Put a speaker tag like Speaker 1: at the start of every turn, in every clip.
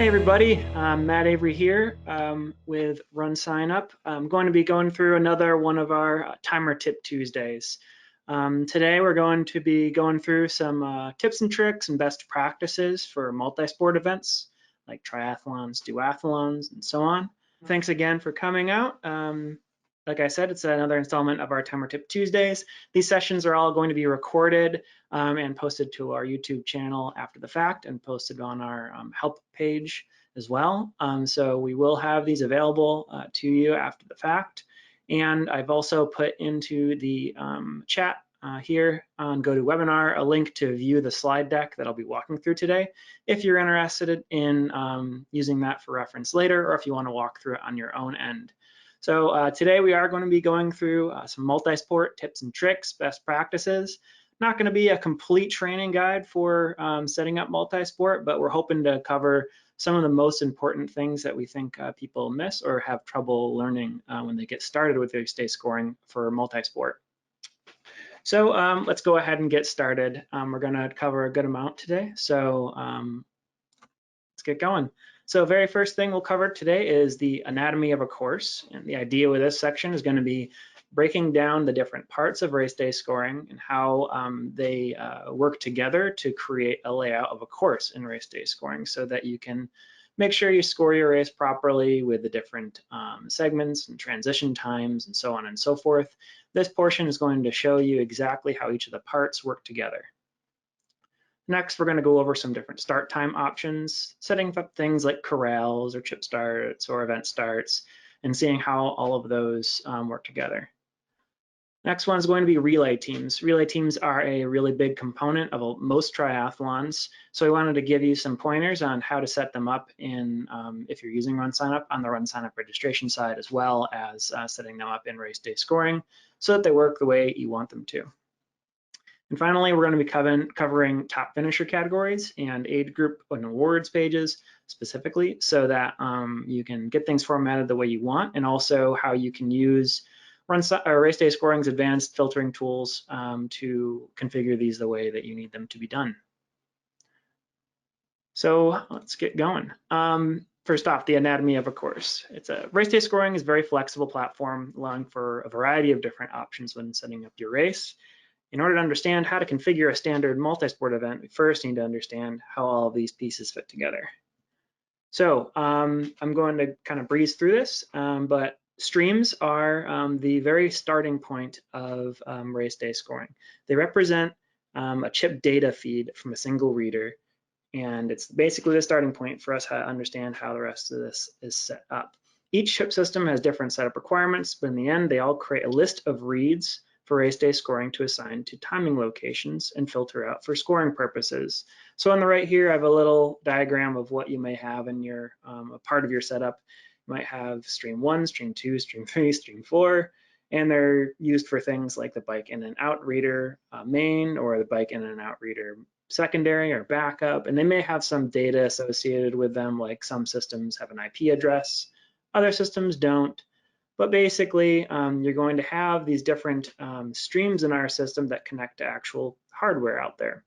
Speaker 1: Hey everybody, Matt Avery here with RunSignup. I'm going to be going through another one of our Timer Tip Tuesdays. Today we're going to be going through some tips and tricks and best practices for multi-sport events like triathlons, duathlons, and so on. Thanks again for coming out. Like I said, it's another installment of our Timer Tip Tuesdays. These sessions are all going to be recorded and posted to our YouTube channel after the fact and posted on our help page as well. So we will have these available to you after the fact. And I've also put into the chat here on GoToWebinar a link to view the slide deck that I'll be walking through today if you're interested in using that for reference later, or if you want to walk through it on your own end. So today we are going to be going through some multi-sport tips and tricks, best practices. Not going to be a complete training guide for setting up multi-sport, but we're hoping to cover some of the most important things that we think people miss or have trouble learning when they get started with RaceDay scoring for multi-sport. So let's go ahead and get started. We're going to cover a good amount today, so let's get going. So very first thing we'll cover today is the anatomy of a course. And the idea with this section is going to be breaking down the different parts of RaceDay scoring and how they work together to create a layout of a course in RaceDay scoring so that you can make sure you score your race properly with the different segments and transition times and so on and so forth. This portion is going to show you exactly how each of the parts work together. Next, we're going to go over some different start time options, setting up things like corrals or chip starts or event starts, and seeing how all of those work together. Next one is going to be relay teams. Relay teams are a really big component of most triathlons, so we wanted to give you some pointers on how to set them up in if you're using RunSignup on the RunSignup registration side, as well as setting them up in RaceDay scoring so that they work the way you want them to. And finally, we're going to be covering top finisher categories and age group and awards pages specifically so that you can get things formatted the way you want, and also how you can use RaceDay scoring's advanced filtering tools to configure these the way that you need them to be done. So let's get going. First off, the anatomy of a course. RaceDay scoring is a very flexible platform, allowing for a variety of different options when setting up your race. In order to understand how to configure a standard multi-sport event, we first need to understand how all of these pieces fit together. So I'm going to kind of breeze through this, but streams are the very starting point of RaceDay scoring. They represent a chip data feed from a single reader, and it's basically the starting point for us to understand how the rest of this is set up. Each chip system has different setup requirements, but in the end, they all create a list of reads for RaceDay scoring to assign to timing locations and filter out for scoring purposes. So on the right here, I have a little diagram of what you may have in your a part of your setup. You might have stream 1, stream 2, stream 3, stream 4, and they're used for things like the bike in and out reader main, or the bike in and out reader secondary or backup, and they may have some data associated with them, like some systems have an IP address, other systems don't. But basically, you're going to have these different streams in our system that connect to actual hardware out there.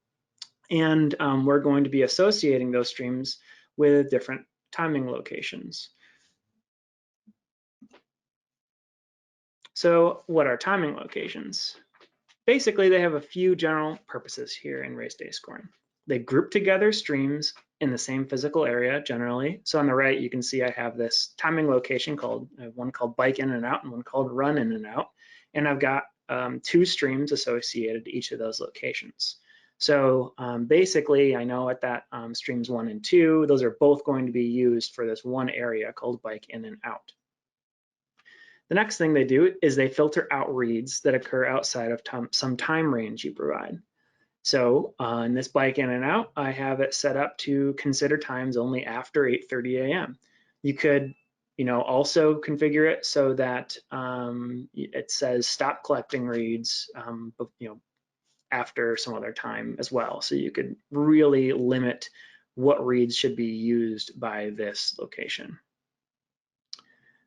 Speaker 1: And we're going to be associating those streams with different timing locations. So what are timing locations? Basically, they have a few general purposes here in RaceDay scoring. They group together streams in the same physical area generally. So on the right, you can see I have this timing location one called bike in and out and one called run in and out. And I've got 2 streams associated to each of those locations. So basically, I know at that streams 1 and 2, those are both going to be used for this one area called bike in and out. The next thing they do is they filter out reads that occur outside of some time range you provide. So in this bike in and out, I have it set up to consider times only after 8:30 a.m. You could, also configure it so that it says stop collecting reads, after some other time as well. So you could really limit what reads should be used by this location.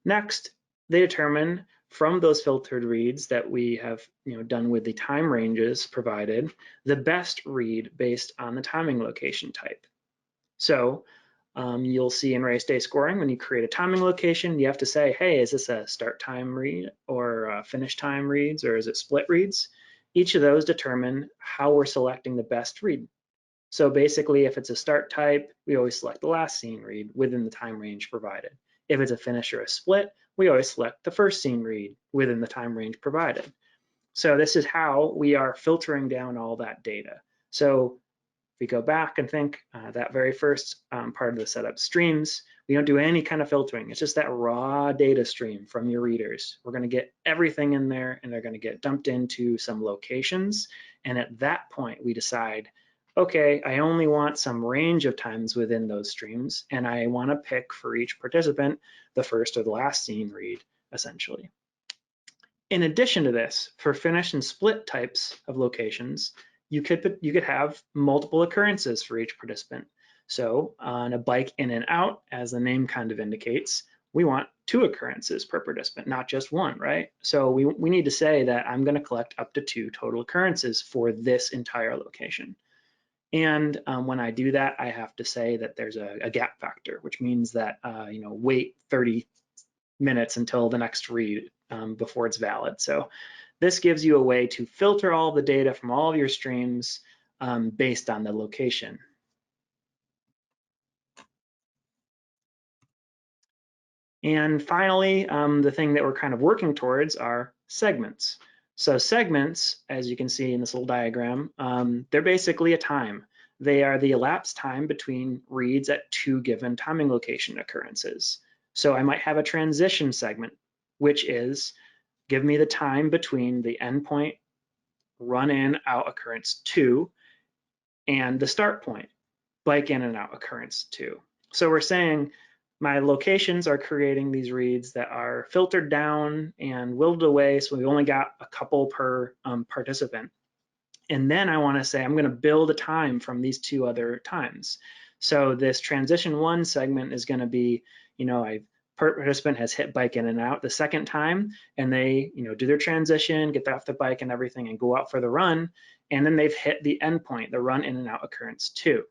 Speaker 1: Next, they determine from those filtered reads that we have done with the time ranges provided, the best read based on the timing location type. So You'll see in RaceDay scoring, when you create a timing location, you have to say, hey, is this a start time read or finish time reads, or is it split reads? Each of those determine how we're selecting the best read. So basically, if it's a start type, we always select the last scene read within the time range provided. If it's a finish or a split, we always select the first scene read within the time range provided. So this is how we are filtering down all that data. So if we go back and think that very first part of the setup, streams, we don't do any kind of filtering. It's just that raw data stream from your readers. We're going to get everything in there, and they're going to get dumped into some locations. And at that point, we decide, okay, I only want some range of times within those streams, and I want to pick for each participant the first or the last scene read, essentially. In addition to this, for finish and split types of locations, you could have multiple occurrences for each participant. So on a bike in and out, as the name kind of indicates, we want 2 occurrences per participant, not just 1, right? So we need to say that I'm going to collect up to 2 total occurrences for this entire location. And when I do that, I have to say that there's a gap factor, which means that wait 30 minutes until the next read before it's valid. So this gives you a way to filter all the data from all of your streams based on the location. And finally, the thing that we're kind of working towards are segments. So segments, as you can see in this little diagram, they're basically a time. They are the elapsed time between reads at 2 given timing location occurrences. So I might have a transition segment, which is give me the time between the endpoint run in out occurrence 2 and the start point bike in and out occurrence 2. So we're saying my locations are creating these reads that are filtered down and whittled away, so we've only got a couple per participant. And then I want to say I'm going to build a time from these 2 other times. So this transition 1 segment is going to be, participant has hit bike in and out the second time, and they do their transition, get off the bike and everything, and go out for the run, and then they've hit the endpoint, the run in and out occurrence 2.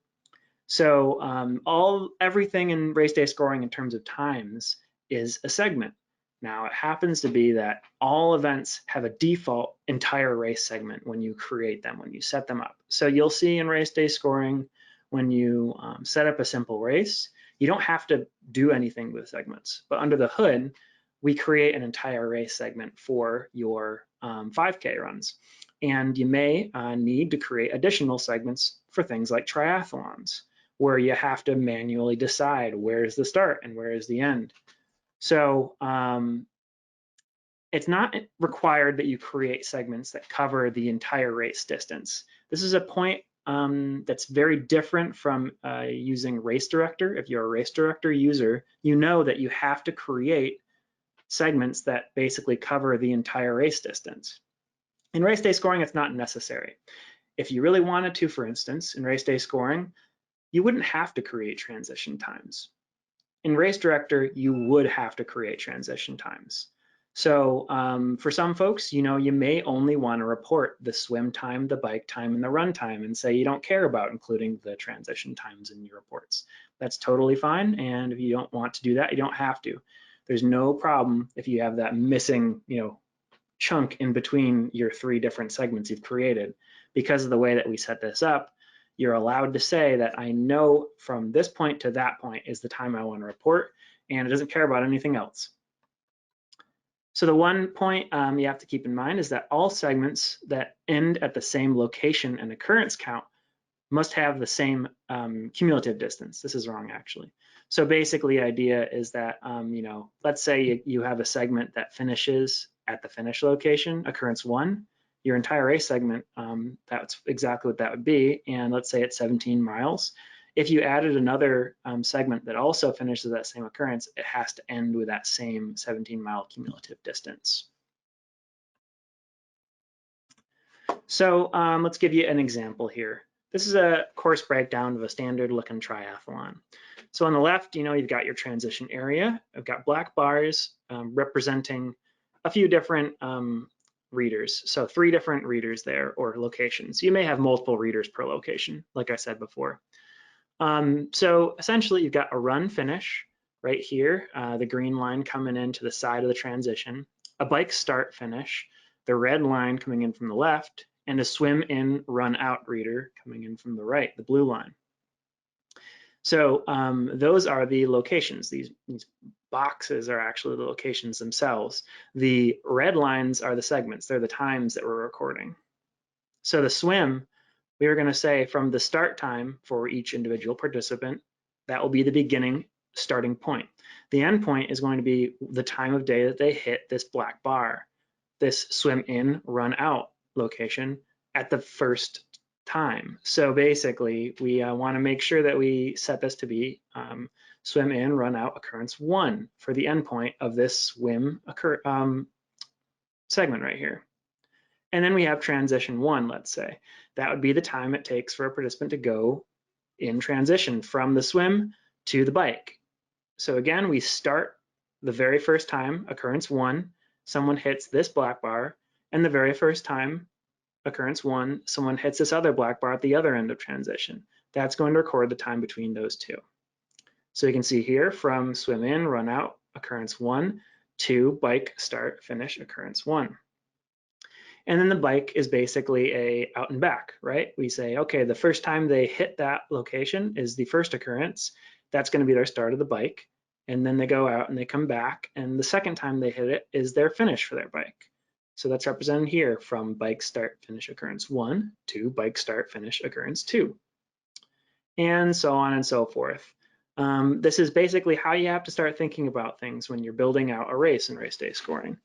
Speaker 1: So everything in RaceDay scoring in terms of times is a segment. Now it happens to be that all events have a default entire race segment when you create them, when you set them up. So you'll see in RaceDay scoring, when you set up a simple race, you don't have to do anything with segments, but under the hood, we create an entire race segment for your 5K runs. And you may need to create additional segments for things like triathlons, where you have to manually decide where's the start and where is the end. So it's not required that you create segments that cover the entire race distance. This is a point that's very different from using Race Director. If you're a Race Director user, you know that you have to create segments that basically cover the entire race distance. In RaceDay scoring, it's not necessary. If you really wanted to, for instance, in RaceDay scoring, you wouldn't have to create transition times. In Race Director, you would have to create transition times. So for some folks, you may only want to report the swim time, the bike time, and the run time, and say you don't care about including the transition times in your reports. That's totally fine, and if you don't want to do that, you don't have to. There's no problem if you have that missing, chunk in between your 3 different segments you've created. Because of the way that we set this up, you're allowed to say that I know from this point to that point is the time I want to report, and it doesn't care about anything else. So the one point you have to keep in mind is that all segments that end at the same location and occurrence count must have the same cumulative distance. This is wrong, actually. So basically, the idea is that, let's say you have a segment that finishes at the finish location, occurrence 1. Your entire race segment, that's exactly what that would be. And let's say it's 17 miles. If you added another segment that also finishes that same occurrence, it has to end with that same 17-mile cumulative distance. So let's give you an example here. This is a course breakdown of a standard looking triathlon. So on the left, you've got your transition area. I've got black bars representing a few different readers. So 3 different readers there, or locations. You may have multiple readers per location, like I said before. So essentially you've got a run finish right here, the green line coming in to the side of the transition, a bike start finish, the red line coming in from the left, and a swim in run out reader coming in from the right, the blue line. So those are the locations. These boxes are actually the locations themselves. The red lines are the segments. They're the times that we're recording. So the swim, we are going to say from the start time for each individual participant, that will be the beginning starting point. The end point is going to be the time of day that they hit this black bar, this swim in, run out location at the first time. So basically, we want to make sure that we set this to be swim in, run out occurrence 1 for the endpoint of this swim segment right here. And then we have transition 1, let's say. That would be the time it takes for a participant to go in transition from the swim to the bike. So again, we start the very first time, occurrence 1, someone hits this black bar, and the very first time, occurrence 1, someone hits this other black bar at the other end of transition. That's going to record the time between those two. So you can see here from swim in, run out, occurrence 1, to bike start, finish, occurrence 1. And then the bike is basically a out and back, right? We say, okay, the first time they hit that location is the first occurrence. That's going to be their start of the bike. And then they go out and they come back. And the second time they hit it is their finish for their bike. So that's represented here from bike start, finish, occurrence 1 to bike start, finish, occurrence 2. And so on and so forth. This is basically how you have to start thinking about things when you're building out a race and race day scoring.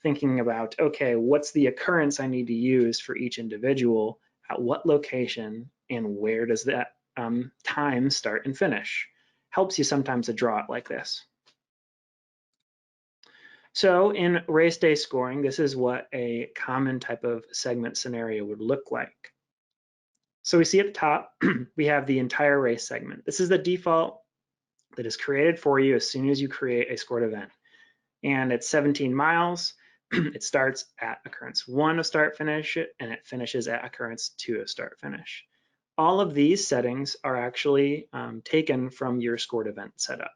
Speaker 1: Thinking about, okay, what's the occurrence I need to use for each individual, at what location, and where does that time start and finish? Helps you sometimes to draw it like this. So in race day scoring, this is what a common type of segment scenario would look like. So we see at the top, we have the entire race segment. This is the default that is created for you as soon as you create a scored event. And it's 17 miles. It starts at occurrence 1 of start finish, and it finishes at occurrence 2 of start finish. All of these settings are actually taken from your scored event setup.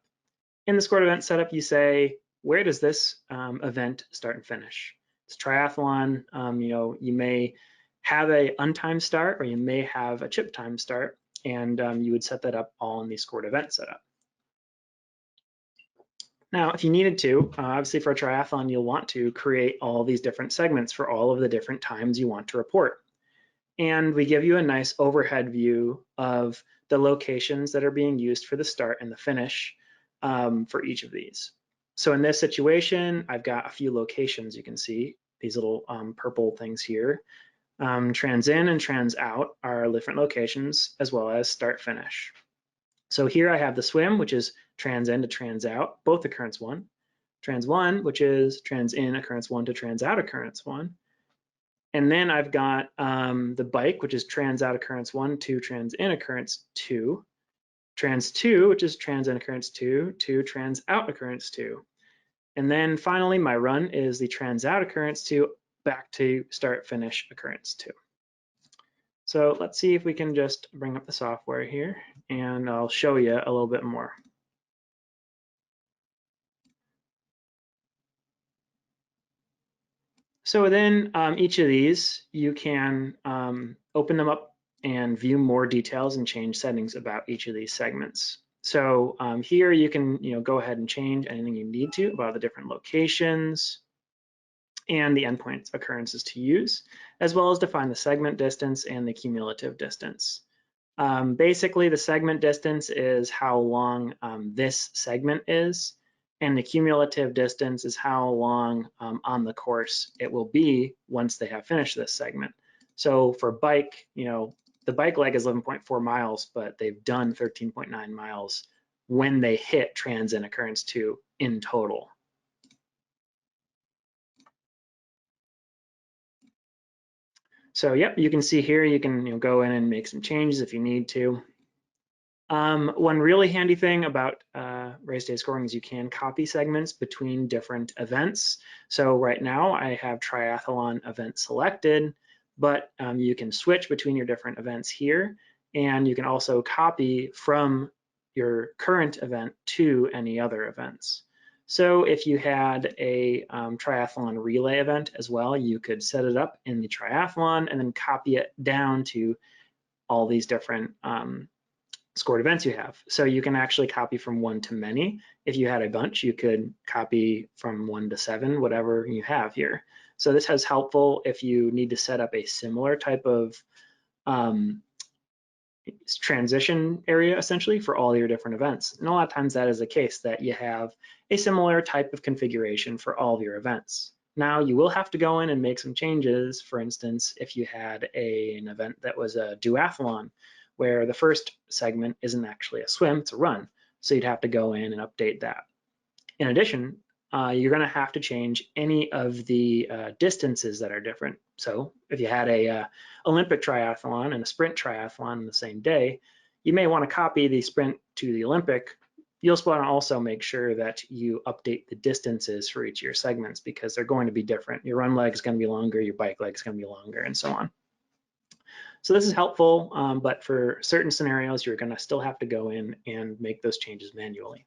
Speaker 1: In the scored event setup, you say, where does this event start and finish? It's triathlon. You may have a untimed start, or you may have a chip time start, and you would set that up all in the scored event setup. Now, if you needed to, obviously for a triathlon, you'll want to create all these different segments for all of the different times you want to report. And we give you a nice overhead view of the locations that are being used for the start and the finish for each of these. So in this situation, I've got a few locations you can see, these little purple things here. Trans in and trans out are different locations, as well as start finish. So here I have the swim, which is trans in to trans out, both occurrence 1. Trans 1, which is trans in occurrence 1 to trans out occurrence 1. And then I've got the bike, which is trans out occurrence 1 to trans in occurrence 2. Trans 2, which is trans in occurrence 2 to trans out occurrence 2. And then finally, my run is the trans out occurrence 2 back to start finish occurrence 2. So let's see if we can just bring up the software here, and I'll show you a little bit more. So within each of these, you can open them up and view more details and change settings about each of these segments. So here you can go ahead and change anything you need to about the different locations and the endpoint occurrences to use, as well as define the segment distance and the cumulative distance. Basically, the segment distance is how long this segment is, and the cumulative distance is how long on the course it will be once they have finished this segment. So for bike, the bike leg is 11.4 miles, but they've done 13.9 miles when they hit trans in occurrence 2 in total. So yep, you can see here, you can go in and make some changes if you need to. One really handy thing about race day scoring is you can copy segments between different events. So right now I have triathlon event selected, but you can switch between your different events here and you can also copy from your current event to any other events. So if you had a triathlon relay event as well, you could set it up in the triathlon and then copy it down to all these different scored events you have. So you can actually copy from 1 to many. If you had a bunch, you could copy from 1 to 7, whatever you have here. So this is helpful if you need to set up a similar type of transition area essentially for all your different events. And a lot of times that is the case, that you have a similar type of configuration for all of your events. Now you will have to go in and make some changes. For instance, if you had an event that was a duathlon, where the first segment isn't actually a swim, it's a run. So you'd have to go in and update that. In addition, you're going to have to change any of the distances that are different. So if you had a Olympic triathlon and a sprint triathlon in the same day, you may want to copy the sprint to the Olympic. You'll want to also make sure that you update the distances for each of your segments, because they're going to be different. Your run leg is going to be longer, your bike leg is going to be longer, and so on. So this is helpful, but for certain scenarios, you're going to still have to go in and make those changes manually.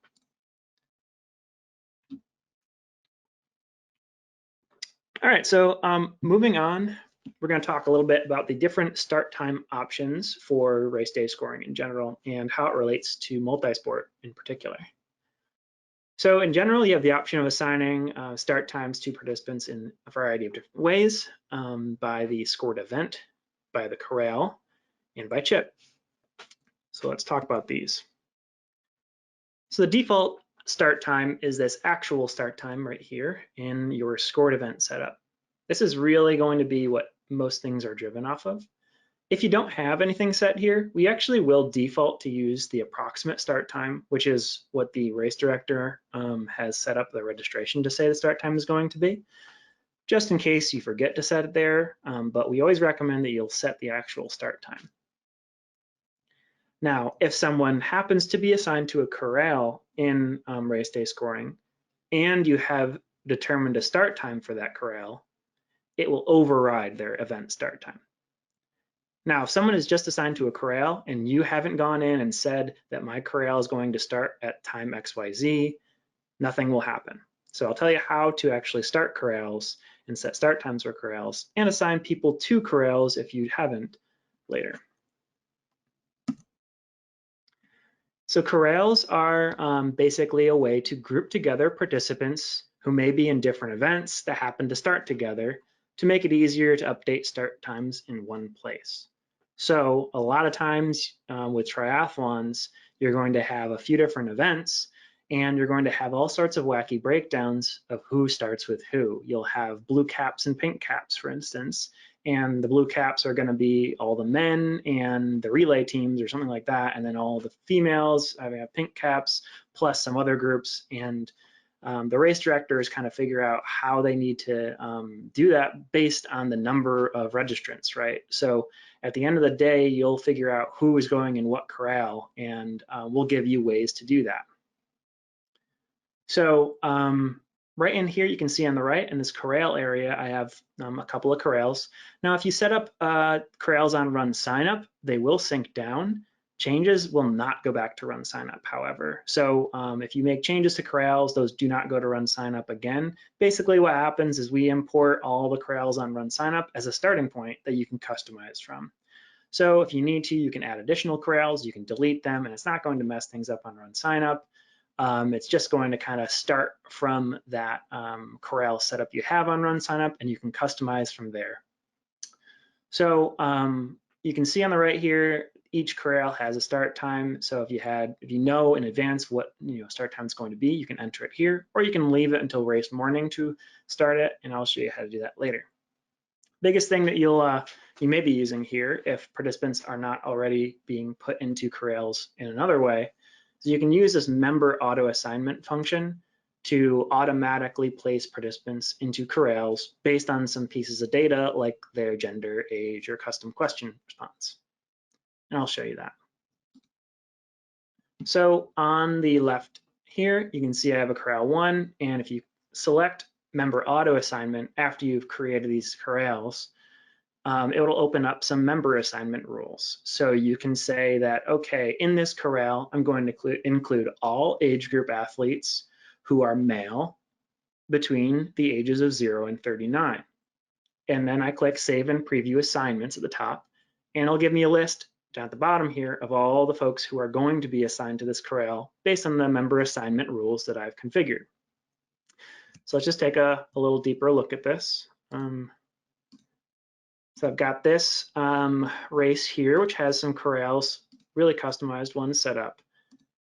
Speaker 1: All right, so moving on, we're going to talk a little bit about the different start time options for race day scoring in general and how it relates to multi-sport in particular. So in general, you have the option of assigning start times to participants in a variety of different ways, by the scored event, by the corral, and by chip. So let's talk about these. So the default start time is this actual start time right here in your scored event setup. This is really going to be what most things are driven off of. If you don't have anything set here, we actually will default to use the approximate start time, which is what the race director has set up the registration to say the start time is going to be, just in case you forget to set it there. But we always recommend that you'll set the actual start time. Now, if someone happens to be assigned to a corral in race day scoring, and you have determined a start time for that corral, it will override their event start time. Now, if someone is just assigned to a corral and you haven't gone in and said that my corral is going to start at time XYZ, nothing will happen. So I'll tell you how to actually start corrals and set start times for corrals and assign people to corrals if you haven't later. So corrals are basically a way to group together participants who may be in different events that happen to start together to make it easier to update start times in one place. So a lot of times with triathlons, you're going to have a few different events and you're going to have all sorts of wacky breakdowns of who starts with who. You'll have blue caps and pink caps, for instance, and the blue caps are going to be all the men and the relay teams or something like that, and then all the females have pink caps plus some other groups, and the race directors kind of figure out how they need to do that based on the number of registrants, right? So at the end of the day, you'll figure out who is going in what corral, and we'll give you ways to do that. So right in here, you can see on the right in this corral area, I have a couple of corrals. Now, if you set up corrals on RunSignup, they will sync down. Changes will not go back to RunSignup, however. So if you make changes to corrals, those do not go to RunSignup again. Basically, what happens is we import all the corrals on RunSignup as a starting point that you can customize from. So if you need to, you can add additional corrals, you can delete them, and it's not going to mess things up on RunSignup. It's just going to kind of start from that corral setup you have on RunSignup, and you can customize from there. So you can see on the right here, each corral has a start time. So if you know in advance what start time is going to be, you can enter it here, or you can leave it until race morning to start it, and I'll show you how to do that later. Biggest thing that you may be using here, if participants are not already being put into corrals in another way, so you can use this member auto assignment function to automatically place participants into corrals based on some pieces of data like their gender, age, or custom question response. And I'll show you that. So on the left here, you can see I have a corral 1, and if you select member auto assignment after you've created these corrals, it'll open up some member assignment rules. So you can say that, okay, in this corral, I'm going to include all age group athletes who are male between the ages of 0 and 39. And then I click Save and Preview Assignments at the top, and it'll give me a list down at the bottom here of all the folks who are going to be assigned to this corral based on the member assignment rules that I've configured. So let's just take a little deeper look at this. So I've got this race here, which has some corrals, really customized ones set up.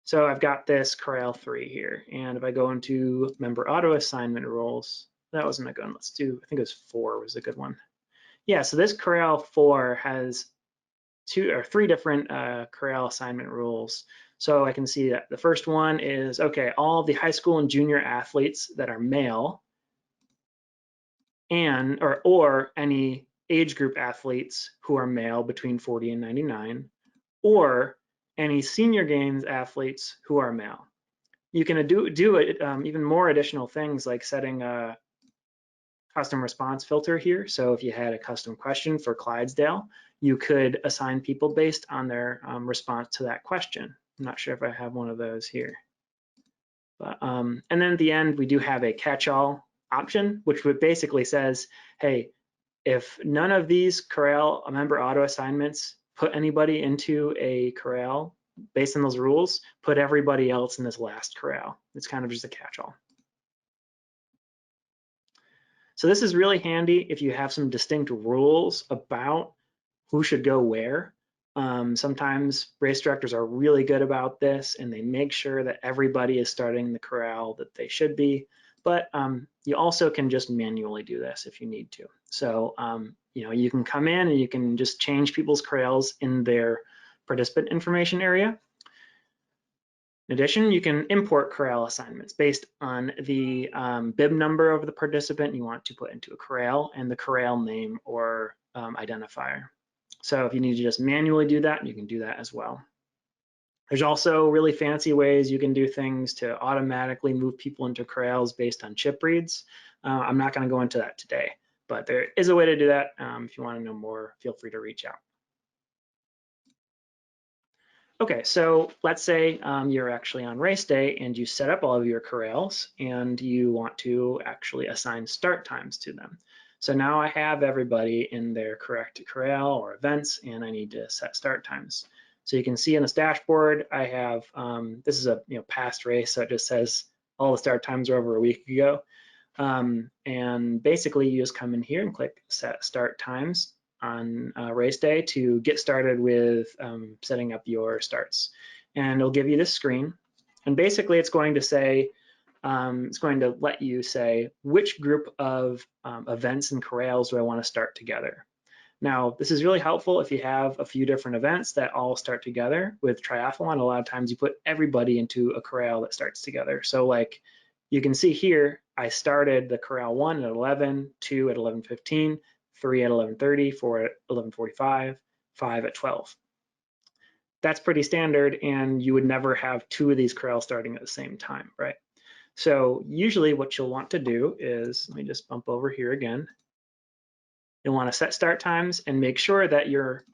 Speaker 1: So I've got this corral 3 here, and if I go into member auto assignment rules, that wasn't a good one. Let's do, I think it was 4 was a good one. Yeah, so this corral 4 has 2 or 3 different corral assignment rules. So I can see that the first one is, okay, all the high school and junior athletes that are male and or any age group athletes who are male between 40 and 99, or any senior games athletes who are male. You can do it even more additional things like setting a custom response filter here. So if you had a custom question for Clydesdale, you could assign people based on their response to that question. I'm not sure if I have one of those here. But, and then at the end, we do have a catch-all option, which would basically says, hey, if none of these corral member auto assignments put anybody into a corral based on those rules, put everybody else in this last corral. It's kind of just a catch-all. So this is really handy if you have some distinct rules about who should go where. Sometimes race directors are really good about this and they make sure that everybody is starting the corral that they should be, but you also can just manually do this if you need to. So you know, you can come in and you can just change people's corrals in their participant information area. In addition, you can import corral assignments based on the bib number of the participant you want to put into a corral and the corral name or identifier. So if you need to just manually do that, you can do that as well. There's also really fancy ways you can do things to automatically move people into corrals based on chip reads. I'm not going to go into that today, but there is a way to do that. If you want to know more, feel free to reach out. Okay, so let's say you're actually on race day and you set up all of your corrals and you want to actually assign start times to them. So now I have everybody in their correct corral or events and I need to set start times. So you can see in this dashboard, I have, this is a past race, so it just says all the start times are over a week ago. And basically you just come in here and click set start times on race day to get started with setting up your starts. And it'll give you this screen. And basically it's going to say, it's going to let you say which group of events and corrals do I want to start together. Now, this is really helpful if you have a few different events that all start together. With triathlon, a lot of times you put everybody into a corral that starts together. So like you can see here, I started the corral 1 at 11, 2 at 11:15, 3 at 11:30, 4 at 11:45, 5 at 12. That's pretty standard, and you would never have 2 of these corrals starting at the same time, right? So usually what you'll want to do is, let me just bump over here again. You'll want to set start times and make sure that you're,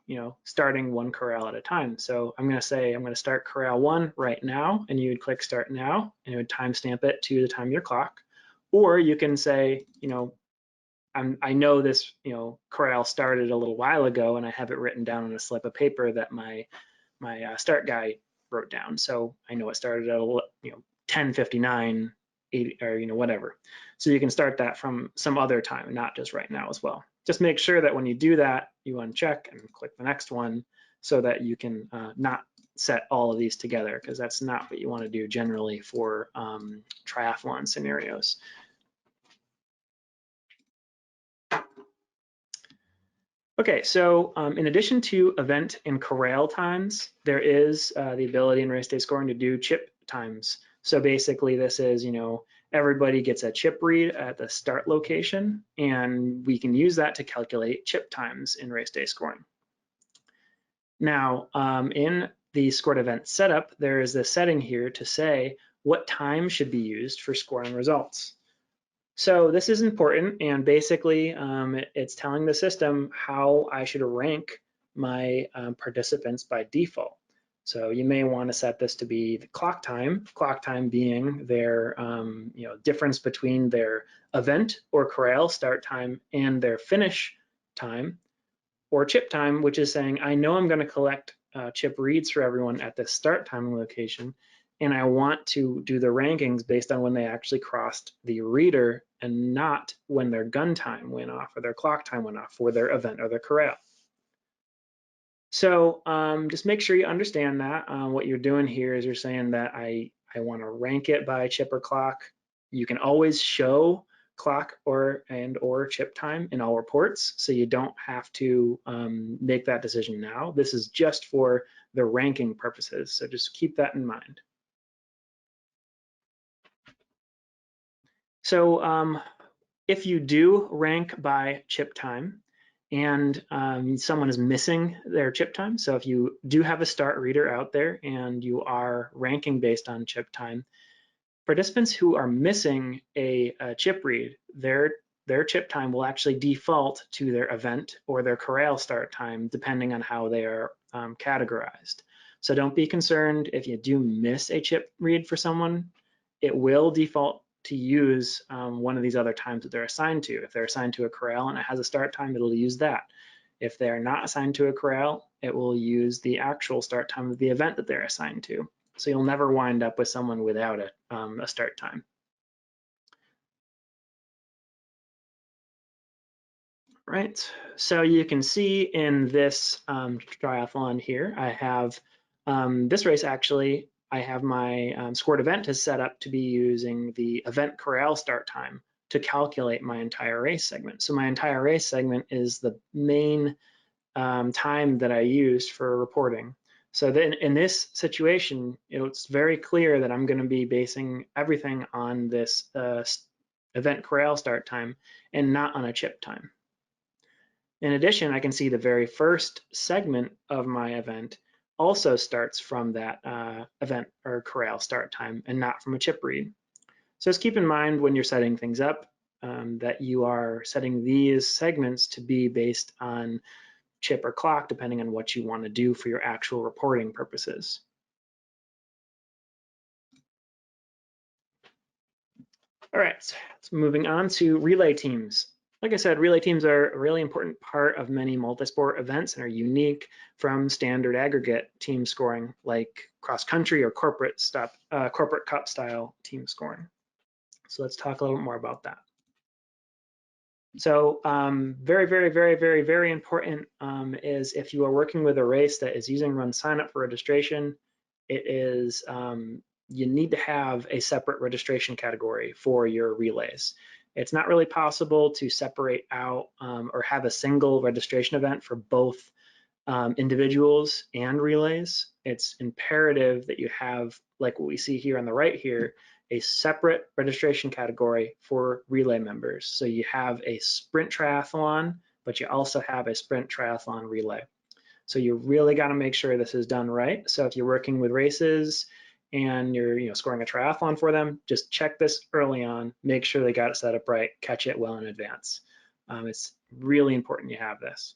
Speaker 1: starting one corral at a time. So I'm going to say I'm going to start corral 1 right now, and you would click start now, and it would timestamp it to the time of your clock. Or you can say, I know this, corral started a little while ago, and I have it written down on a slip of paper that my start guy wrote down. So I know it started at 10:59, 80, or whatever. So you can start that from some other time, not just right now as well. Just make sure that when you do that, you uncheck and click the next one so that you can not set all of these together, because that's not what you want to do generally for triathlon scenarios. Okay, so in addition to event and corral times, there is the ability in RaceDay scoring to do chip times. So basically this is, everybody gets a chip read at the start location, and we can use that to calculate chip times in RaceDay scoring. Now, in the scored event setup, there is this setting here to say what time should be used for scoring results. So this is important, and basically it's telling the system how I should rank my participants by default. So you may want to set this to be the clock time being their difference between their event or corral start time and their finish time, or chip time, which is saying I know I'm going to collect chip reads for everyone at this start time location, and I want to do the rankings based on when they actually crossed the reader and not when their gun time went off or their clock time went off for their event or their corral. So just make sure you understand that. What you're doing here is you're saying that I want to rank it by chip or clock. You can always show clock or chip time in all reports, so you don't have to make that decision now. This is just for the ranking purposes, so just keep that in mind. So if you do rank by chip time and someone is missing their chip time, so if you do have a start reader out there and you are ranking based on chip time, participants who are missing a chip read, their chip time will actually default to their event or their corral start time, depending on how they are categorized. So don't be concerned if you do miss a chip read for someone. It will default to use one of these other times that they're assigned to. If they're assigned to a corral and it has a start time, it'll use that. If they're not assigned to a corral, it will use the actual start time of the event that they're assigned to. So you'll never wind up with someone without a start time. Right, so you can see in this triathlon here, I have this race actually, I have my scored event is set up to be using the event corral start time to calculate my entire race segment. So my entire race segment is the main time that I used for reporting. So then in this situation, it's very clear that I'm going to be basing everything on this event corral start time and not on a chip time. In addition, I can see the very first segment of my event also starts from that event or corral start time and not from a chip read. So just keep in mind when you're setting things up that you are setting these segments to be based on chip or clock, depending on what you want to do for your actual reporting purposes. All right, so moving on to relay teams. Like I said, relay teams are a really important part of many multisport events and are unique from standard aggregate team scoring like cross-country or corporate cup style team scoring. So let's talk a little bit more about that. So very, very, very, very, very important is if you are working with a race that is using RunSignup for registration, it is you need to have a separate registration category for your relays. It's not really possible to separate out or have a single registration event for both individuals and relays. It's imperative that you have, like what we see here on the right here, a separate registration category for relay members. So you have a sprint triathlon, but you also have a sprint triathlon relay. So you really got to make sure this is done right. So if you're working with races and you're scoring a triathlon for them, just check this early on, make sure they got it set up right, catch it well in advance. It's really important you have this.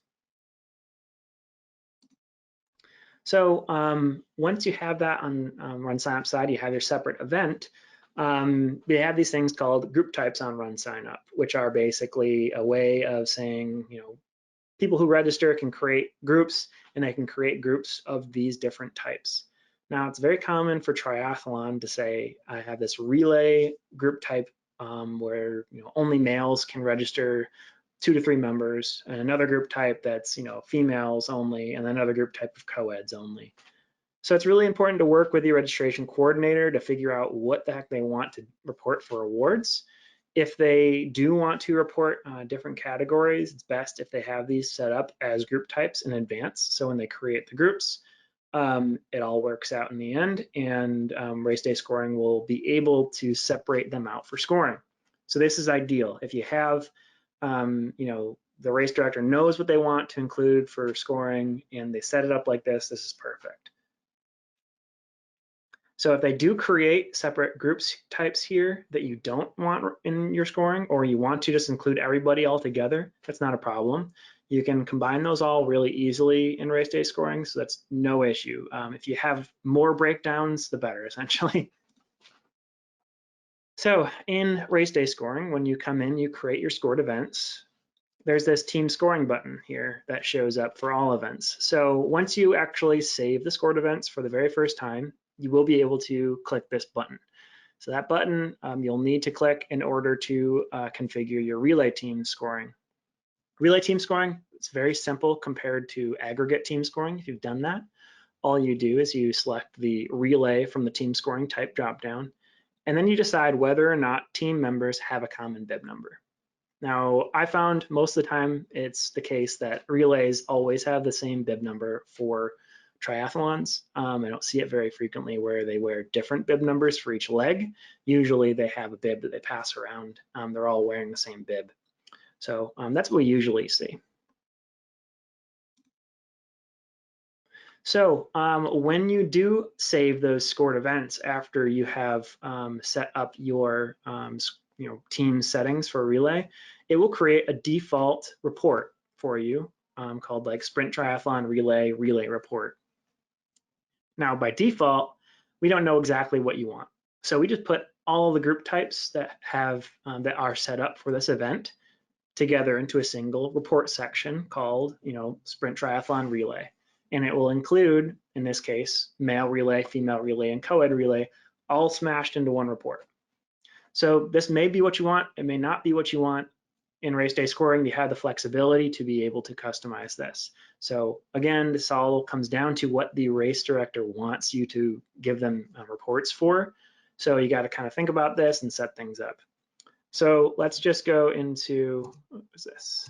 Speaker 1: So once you have that on RunSignup side, you have your separate event. We have these things called group types on RunSignup, which are basically a way of saying, people who register can create groups, and they can create groups of these different types. Now, it's very common for triathlon to say, I have this relay group type where only males can register 2 to 3 members, and another group type that's females only, and another group type of co-eds only. So it's really important to work with your registration coordinator to figure out what the heck they want to report for awards. If they do want to report different categories, it's best if they have these set up as group types in advance. So when they create the groups, it all works out in the end, and RaceDay scoring will be able to separate them out for scoring. So this is ideal. If you have the race director knows what they want to include for scoring and they set it up like this, this is perfect. So if they do create separate groups types here that you don't want in your scoring, or you want to just include everybody all together, that's not a problem. You can combine those all really easily in RaceDay scoring, so that's no issue. If you have more breakdowns, the better, essentially. So in RaceDay scoring, when you come in, you create your scored events. There's this team scoring button here that shows up for all events. So once you actually save the scored events for the very first time, you will be able to click this button. So that button you'll need to click in order to configure your relay team scoring. Relay team scoring, it's very simple compared to aggregate team scoring. If you've done that, all you do is you select the relay from the team scoring type dropdown, and then you decide whether or not team members have a common bib number. Now, I found most of the time it's the case that relays always have the same bib number for triathlons. I don't see it very frequently where they wear different bib numbers for each leg. Usually they have a bib that they pass around. They're all wearing the same bib. So that's what we usually see. So when you do save those scored events after you have set up your team settings for relay, it will create a default report for you called like Sprint Triathlon Relay Report. Now by default, we don't know exactly what you want. So we just put all the group types that have that are set up for this event together into a single report section called Sprint Triathlon Relay. And it will include, in this case, male relay, female relay, and co-ed relay, all smashed into one report. So this may be what you want, it may not be what you want. In RaceDay scoring, you have the flexibility to be able to customize this. So again, this all comes down to what the race director wants you to give them reports for. So you got to kind of think about this and set things up. So let's just go into, what is this?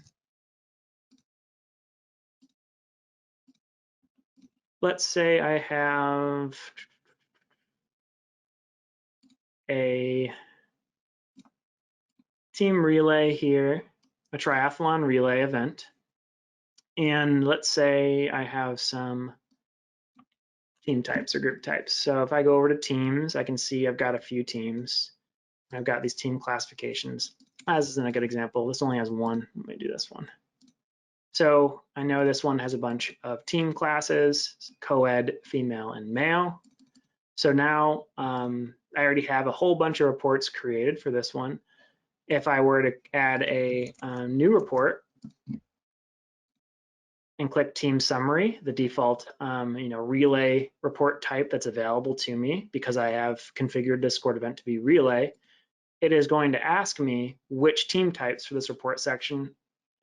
Speaker 1: Let's say I have a team relay here, a triathlon relay event. And let's say I have some team types or group types. So if I go over to teams, I can see I've got a few teams. I've got these team classifications. This isn't a good example. This only has one. Let me do this one. So I know this one has a bunch of team classes, co-ed, female, and male. So now I already have a whole bunch of reports created for this one. If I were to add a new report and click team summary, the default relay report type that's available to me because I have configured this scored event to be relay, it is going to ask me which team types for this report section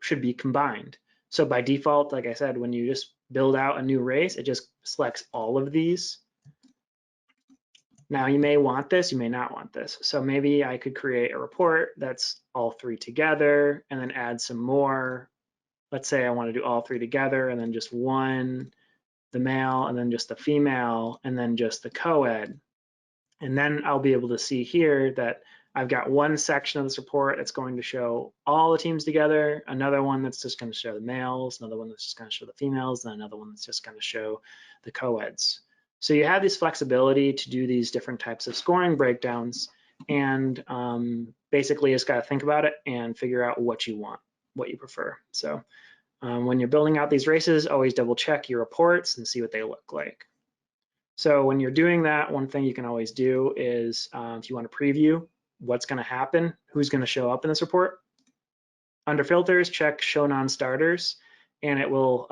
Speaker 1: should be combined. So by default, like I said, when you just build out a new race, it just selects all of these. Now you may want this, you may not want this. So maybe I could create a report that's all three together and then add some more. Let's say I want to do all three together and then just one, the male, and then just the female, and then just the co-ed. And then I'll be able to see here that I've got one section of this report that's going to show all the teams together, another one that's just going to show the males, another one that's just going to show the females, and another one that's just going to show the co-eds. So you have this flexibility to do these different types of scoring breakdowns, and basically just got to think about it and figure out what you want, what you prefer. So when you're building out these races, always double check your reports and see what they look like. So when you're doing that, one thing you can always do is if you want to preview what's going to happen, who's going to show up in this report, under filters, check show non-starters, and it will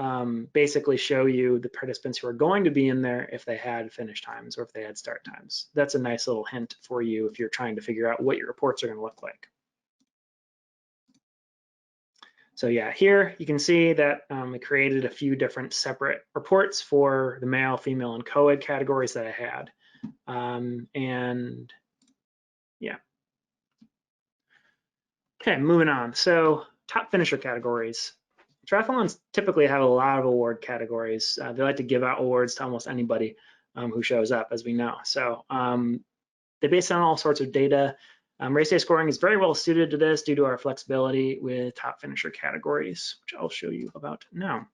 Speaker 1: basically show you the participants who are going to be in there if they had finish times or if they had start times. That's a nice little hint for you if you're trying to figure out what your reports are going to look like. So yeah, here you can see that we created a few different separate reports for the male, female, and co-ed categories that I had. And yeah. Okay, moving on. So top finisher categories. Triathlons typically have a lot of award categories. They like to give out awards to almost anybody who shows up, as we know. So they base on all sorts of data. RaceDay scoring is very well suited to this due to our flexibility with top finisher categories, which I'll show you about now.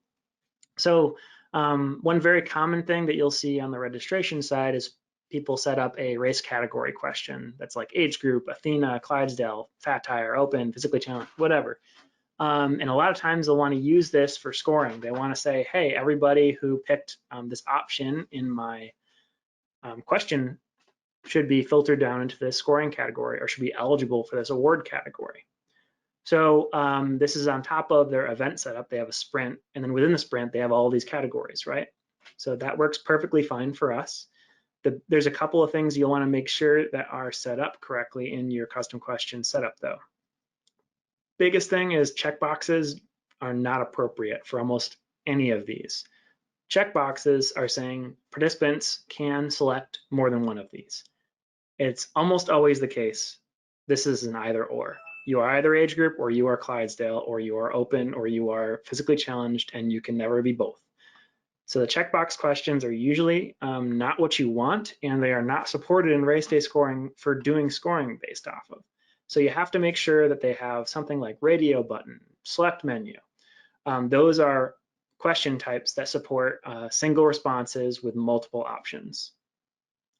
Speaker 1: So one very common thing that you'll see on the registration side is people set up a race category question that's like age group, Athena, Clydesdale, fat tire, open, physically challenged, whatever. And a lot of times they'll want to use this for scoring. They want to say, hey, everybody who picked this option in my question should be filtered down into this scoring category or should be eligible for this award category. So this is on top of their event setup. They have a sprint, and then within the sprint, they have all these categories, right? So that works perfectly fine for us. There's a couple of things you'll want to make sure that are set up correctly in your custom question setup, though. Biggest thing is checkboxes are not appropriate for almost any of these. Checkboxes are saying participants can select more than one of these. It's almost always the case. This is an either or. You are either age group or you are Clydesdale or you are open or you are physically challenged, and you can never be both. So the checkbox questions are usually not what you want, and they are not supported in RaceDay scoring for doing scoring based off of. So you have to make sure that they have something like radio button, select menu. Those are question types that support single responses with multiple options.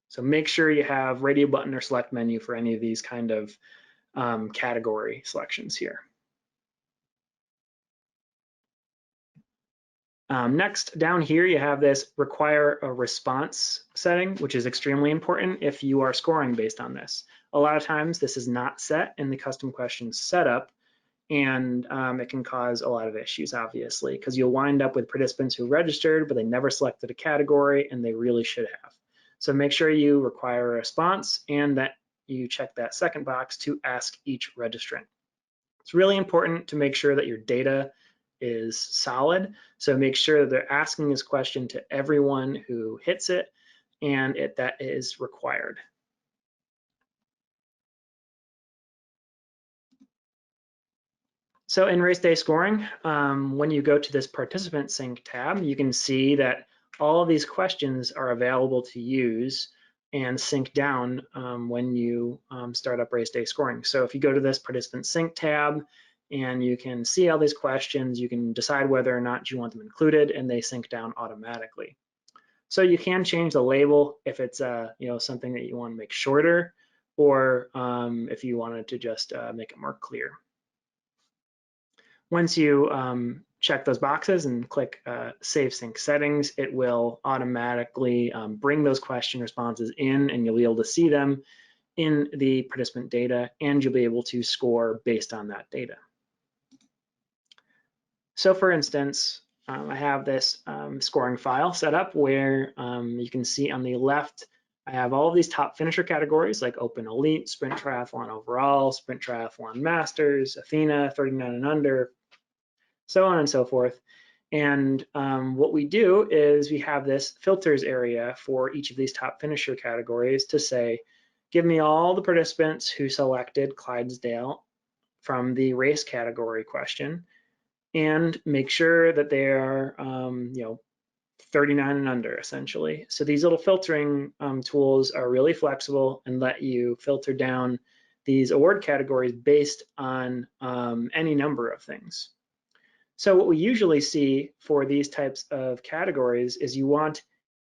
Speaker 1: So make sure you have radio button or select menu for any of these kind of category selections here. Next, down here, you have this require a response setting, which is extremely important if you are scoring based on this. A lot of times this is not set in the custom questions setup, and it can cause a lot of issues, obviously, because you'll wind up with participants who registered, but they never selected a category, and they really should have. So make sure you require a response and that you check that second box to ask each registrant. It's really important to make sure that your data is solid. So make sure that they're asking this question to everyone who hits it and that is required. So in RaceDay scoring, when you go to this participant sync tab, you can see that all of these questions are available to use and sync down when you start up RaceDay scoring. So if you go to this participant sync tab and you can see all these questions, you can decide whether or not you want them included, and they sync down automatically. So you can change the label if it's something that you want to make shorter, or if you wanted to just make it more clear. Once you check those boxes and click Save Sync Settings, it will automatically bring those question responses in, and you'll be able to see them in the participant data, and you'll be able to score based on that data. So for instance, I have this scoring file set up where you can see on the left, I have all of these top finisher categories like Open Elite, Sprint Triathlon Overall, Sprint Triathlon Masters, Athena, 39 and under, so on and so forth. And what we do is we have this filters area for each of these top finisher categories to say, give me all the participants who selected Clydesdale from the race category question, and make sure that they are 39 and under, essentially. So these little filtering tools are really flexible and let you filter down these award categories based on any number of things. So what we usually see for these types of categories is you want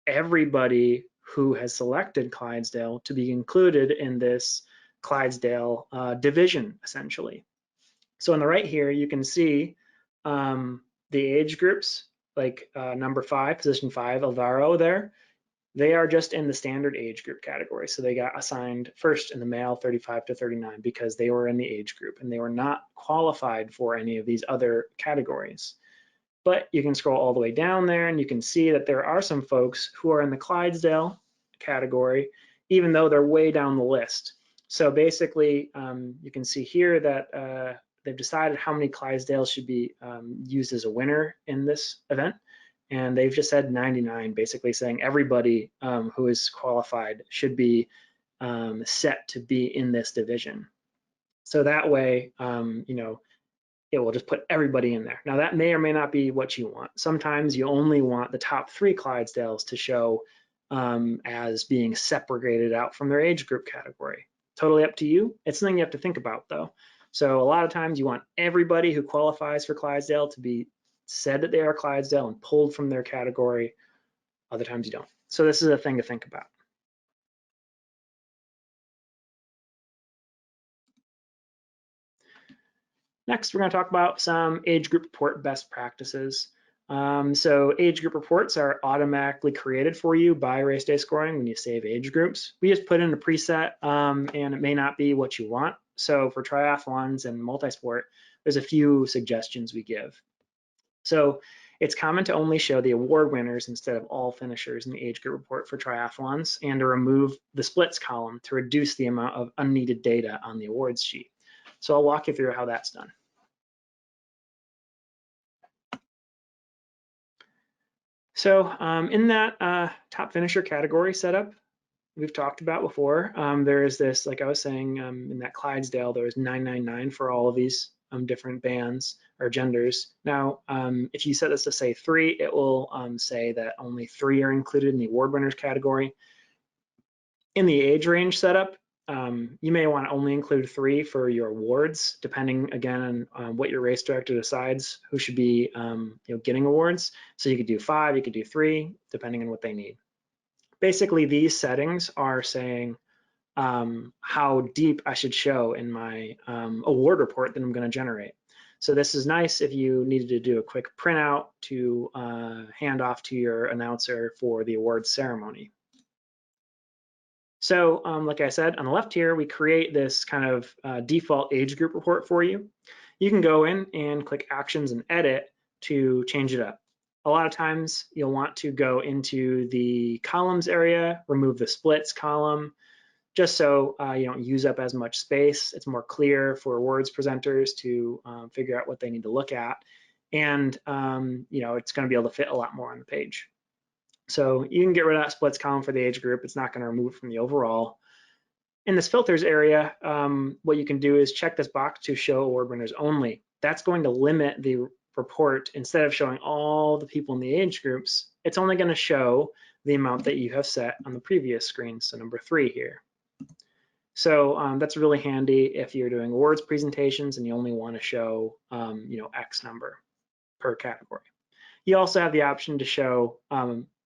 Speaker 1: everybody who has selected Clydesdale to be included in this Clydesdale division, essentially. So on the right here, you can see the age groups, like number 5, position 5, Alvaro there. They are just in the standard age group category. So they got assigned first in the male 35 to 39 because they were in the age group and they were not qualified for any of these other categories. But you can scroll all the way down there and you can see that there are some folks who are in the Clydesdale category, even though they're way down the list. So basically, you can see here that they've decided how many Clydesdales should be used as a winner in this event. And they've just said 99, basically saying everybody who is qualified should be set to be in this division. So that way, it will just put everybody in there. Now that may or may not be what you want. Sometimes you only want the top 3 Clydesdales to show as being separated out from their age group category. Totally up to you. It's something you have to think about though. So a lot of times you want everybody who qualifies for Clydesdale to be said that they are Clydesdale and pulled from their category. Other times you don't. So this is a thing to think about. Next, we're going to talk about some age group report best practices. So age group reports are automatically created for you by RaceDay Scoring when you save age groups. We just put in a preset and it may not be what you want. So for triathlons and multisport, there's a few suggestions we give. So it's common to only show the award winners instead of all finishers in the age group report for triathlons, and to remove the splits column to reduce the amount of unneeded data on the awards sheet. So I'll walk you through how that's done. So in that top finisher category setup we've talked about before, there is this, like I was saying, in that Clydesdale, there was 999 for all of these different bands or genders. Now, if you set this to say 3, it will say that only 3 are included in the award winners category. In the age range setup, you may want to only include 3 for your awards, depending again on what your race director decides who should be getting awards. So you could do 5, you could do 3, depending on what they need. Basically, these settings are saying how deep I should show in my award report that I'm going to generate. So this is nice if you needed to do a quick printout to hand off to your announcer for the awards ceremony. So like I said, on the left here, we create this kind of default age group report for you. You can go in and click Actions and Edit to change it up. A lot of times you'll want to go into the columns area, remove the splits column, just so you don't use up as much space. It's more clear for awards presenters to figure out what they need to look at. And it's going to be able to fit a lot more on the page. So you can get rid of that splits column for the age group. It's not going to remove it from the overall. In this filters area, what you can do is check this box to show award winners only. That's going to limit the report. Instead of showing all the people in the age groups, it's only going to show the amount that you have set on the previous screen, so number 3 here. So that's really handy if you're doing awards presentations and you only want to show X number per category. You also have the option to show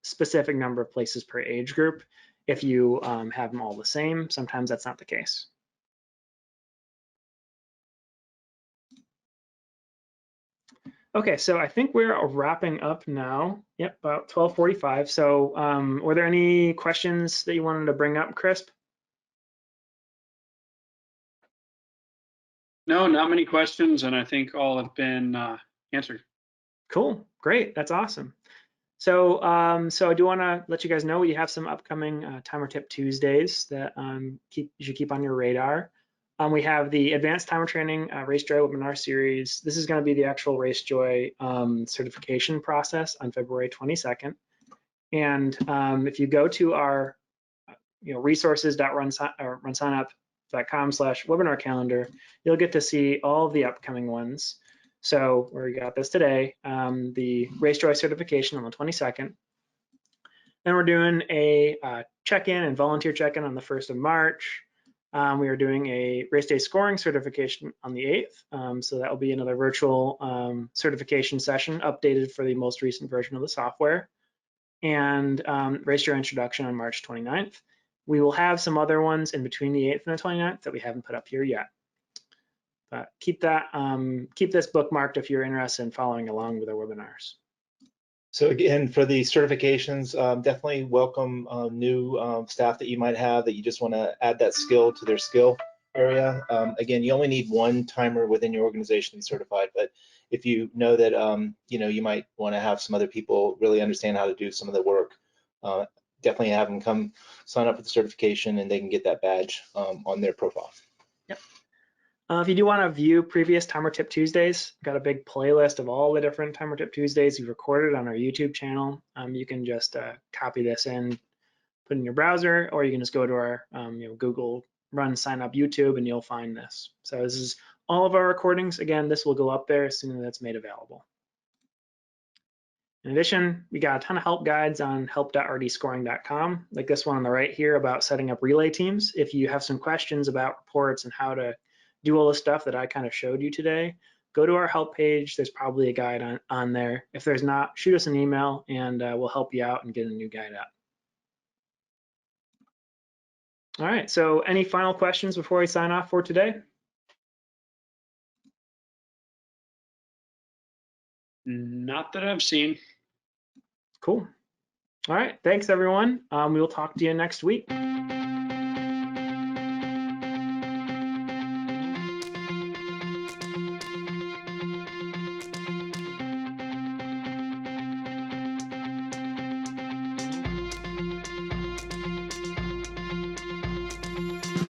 Speaker 1: specific number of places per age group if you have them all the same. Sometimes that's not the case. Okay, so I think we're wrapping up now. Yep, about 12:45. So were there any questions that you wanted to bring up, Crisp?
Speaker 2: No, not many questions, and I think all have been answered.
Speaker 1: Cool, great, that's awesome. So so I do want to let you guys know we have some upcoming Timer Tip Tuesdays that you should keep on your radar. We have the Advanced Timer Training RaceJoy webinar series. This is going to be the actual RaceJoy certification process on February 22nd. And if you go to our resources.runsignup.com/webinar calendar, you'll get to see all of the upcoming ones. So we got this today, the RaceJoy certification on the 22nd. Then we're doing a check-in and volunteer check-in on the 1st of March. We are doing a RaceDay scoring certification on the 8th. So that will be another virtual certification session updated for the most recent version of the software. And RaceJoy introduction on March 29th. We will have some other ones in between the 8th and the 29th that we haven't put up here yet. But keep this bookmarked if you're interested in following along with our webinars.
Speaker 3: So again, for the certifications, definitely welcome new staff that you might have that you just want to add that skill to their skill area. Again, you only need one timer within your organization to be certified, but if you know that you might want to have some other people really understand how to do some of the work, definitely have them come sign up for the certification and they can get that badge on their profile.
Speaker 1: Yep. If you do want to view previous Timer Tip Tuesdays, we've got a big playlist of all the different Timer Tip Tuesdays we've recorded on our YouTube channel. You can just copy this in, put it in your browser, or you can just go to our Google RunSignup YouTube and you'll find this. So this is all of our recordings. Again, this will go up there as soon as it's made available. In addition, we got a ton of help guides on help.rdscoring.com, like this one on the right here about setting up relay teams. If you have some questions about reports and how to do all the stuff that I kind of showed you today, go to our help page. There's probably a guide on there. If there's not, shoot us an email and we'll help you out and get a new guide out. All right, so any final questions before we sign off for today?
Speaker 2: Not that I've seen.
Speaker 1: Cool. All right. Thanks, everyone. We will talk to you next week.